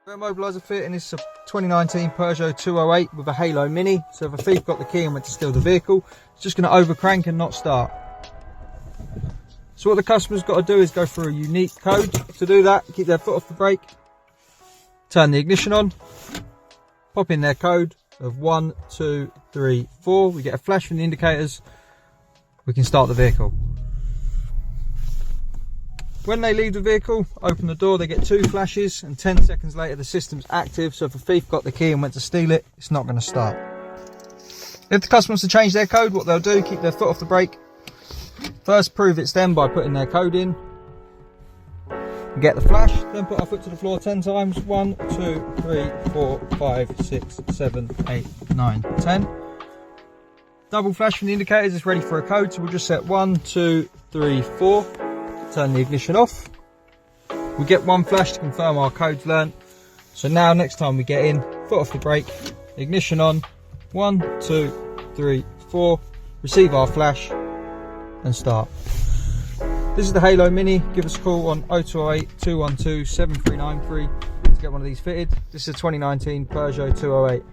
Immobiliser fit, and this is a 2019 Peugeot 208 with a Halo Mini. So if a thief got the key and went to steal the vehicle, it's just going to overcrank and not start. So what the customer's got to do is go through a unique code. To do that, keep their foot off the brake, turn the ignition on, pop in their code of 1, 2, 3, 4. We get a flash from the indicators. We can start the vehicle. When they leave the vehicle, open the door, they get 2 flashes, and 10 seconds later the system's active. So if a thief got the key and went to steal it, it's not going to start. If the customer wants to change their code, what they'll do, keep their foot off the brake. First prove it's them by putting their code in. Get the flash, then put our foot to the floor 10 times. 1, 2, 3, 4, 5, 6, 7, 8, 9, 10. Double flash from the indicators, it's ready for a code. So we'll just set 1, 2, 3, 4. Turn the ignition off. We get 1 flash to confirm our code's learnt. So now next time we get in, foot off the brake, ignition on, 1, 2, 3, 4, receive our flash and start. This is the Halo Mini. Give us a call on 0208 212 7393 to get one of these fitted. This is a 2019 Peugeot 208.